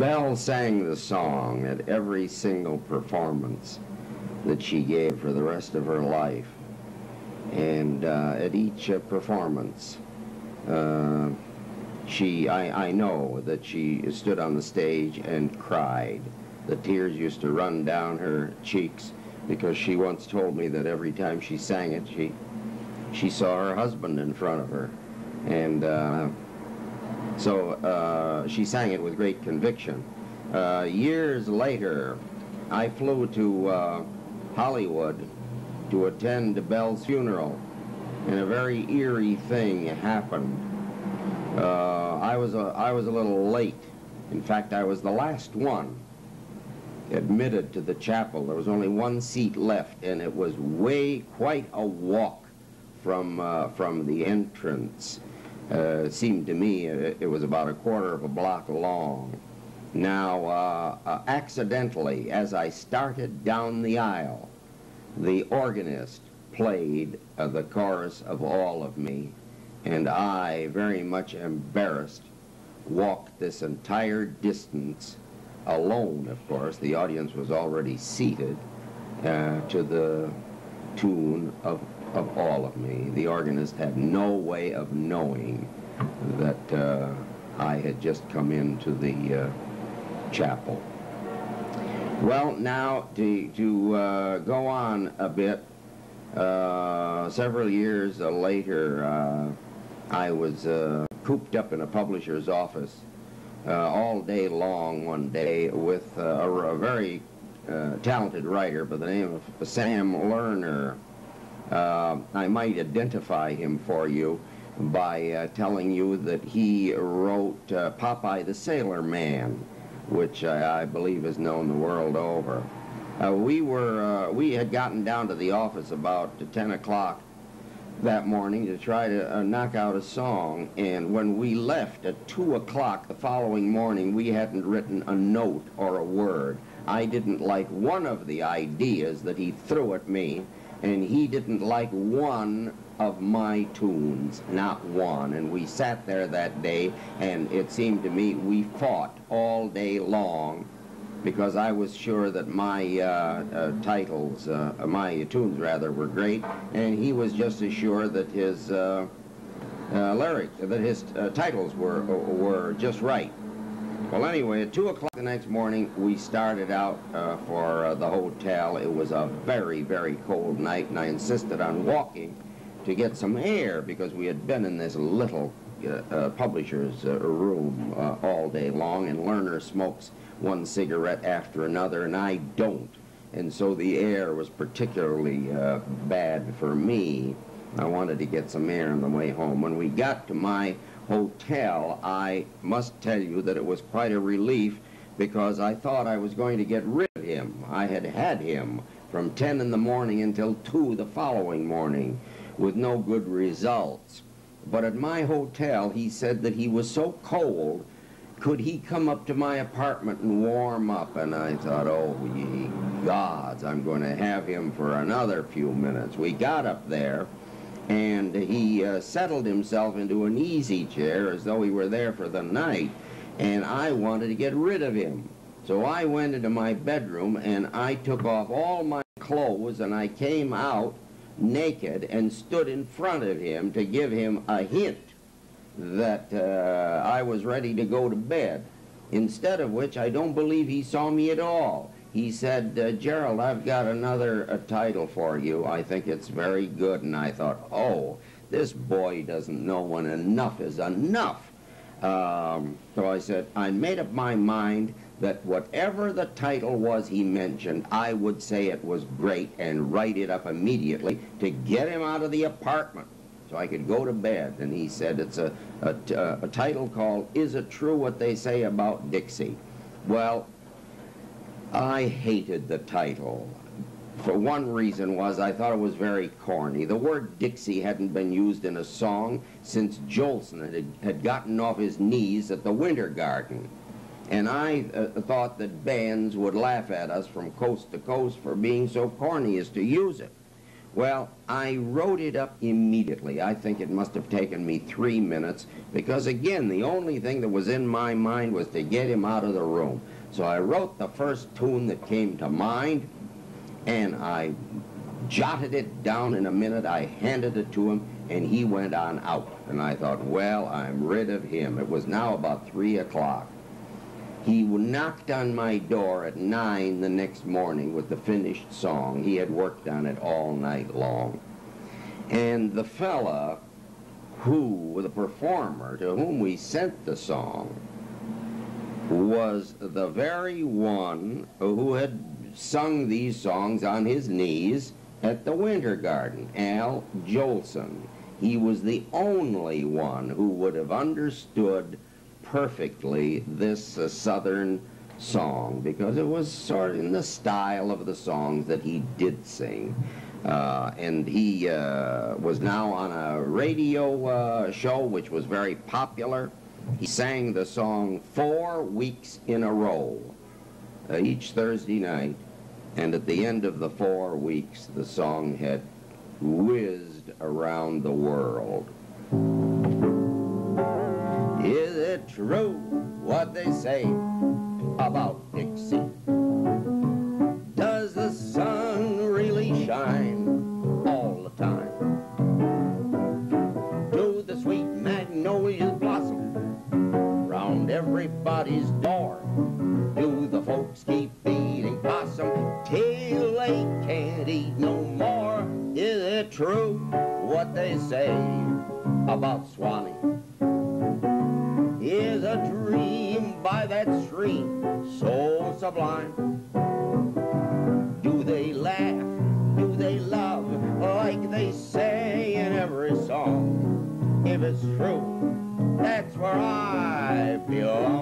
Belle sang the song at every single performance that she gave for the rest of her life. And at each performance, I know that she stood on the stage and cried. The tears used to run down her cheeks because she once told me that every time she sang it, she saw her husband in front of her. And so she sang it with great conviction. Years later, I flew to Hollywood to attend Belle's funeral, and a very eerie thing happened. I was a little late. In fact, I was the last one admitted to the chapel. There was only one seat left, and it was quite a walk from the entrance. It seemed to me it was about a quarter of a block long. Now, accidentally, as I started down the aisle, the organist played the chorus of All of Me, and I, very much embarrassed, walked this entire distance alone, of course. The audience was already seated, to the tune of All of Me. The organist had no way of knowing that I had just come into the chapel. Well, now to go on a bit, several years later, I was cooped up in a publisher's office all day long one day with a very talented writer by the name of Sam Lerner. I might identify him for you by telling you that he wrote Popeye the Sailor Man, which I believe is known the world over. We had gotten down to the office about 10 o'clock that morning to try to knock out a song, and when we left at 2 o'clock the following morning, we hadn't written a note or a word. I didn't like one of the ideas that he threw at me, and he didn't like one of my tunes, not one. And we sat there that day, and it seemed to me we fought all day long, because I was sure that my my tunes rather, were great, and he was just as sure that his titles were just right. Well, anyway, at 2 o'clock the next morning, we started out for the hotel. It was a very, very cold night, and I insisted on walking to get some air, because we had been in this little publisher's room all day long, and Lerner smokes one cigarette after another, and I don't. And so the air was particularly bad for me. I wanted to get some air on the way home. When we got to my hotel, I must tell you that it was quite a relief, because I thought I was going to get rid of him. I had had him from 10 in the morning until 2 the following morning with no good results. But at my hotel, he said that he was so cold, could he come up to my apartment and warm up? And I thought, oh, ye gods, I'm going to have him for another few minutes. We got up there, and he settled himself into an easy chair as though he were there for the night, and I wanted to get rid of him. So I went into my bedroom, and I took off all my clothes, and I came out naked and stood in front of him to give him a hint that I was ready to go to bed. Instead of which, I don't believe he saw me at all. He said, Gerald, I've got another title for you. I think it's very good. And I thought, oh, this boy doesn't know when enough is enough. So I said, I made up my mind that whatever the title was he mentioned, I would say it was great and write it up immediately to get him out of the apartment so I could go to bed. And he said it's a title called Is It True What They Say About Dixie? Well, I hated the title. For one reason was I thought it was very corny. The word Dixie hadn't been used in a song since Jolson had gotten off his knees at the Winter Garden. And I thought that bands would laugh at us from coast to coast for being so corny as to use it. Well, I wrote it up immediately. I think it must have taken me 3 minutes because, again, the only thing that was in my mind was to get him out of the room. So I wrote the first tune that came to mind, and I jotted it down in a minute. I handed it to him, and he went on out. And I thought, well, I'm rid of him. It was now about 3 o'clock. He knocked on my door at 9 the next morning with the finished song. He had worked on it all night long. And the fella the performer to whom we sent the song, was the very one who had sung these songs on his knees at the Winter Garden, Al Jolson. He was the only one who would have understood perfectly this Southern song, because it was sort of in the style of the songs that he did sing. And he was now on a radio show which was very popular. He sang the song 4 weeks in a row, each Thursday night, and at the end of the 4 weeks, the song had whizzed around the world. Is it true what they say about Dixie? Does the sun really shine all the time? Do the sweet magnolias blossom round everybody's door? Do the folks keep feeding possum till they can't eat no more? Is it true what they say about Swanee? Is a dream by that stream so sublime? Do they laugh? Do they love like they say in every song? If it's true, that's where I belong.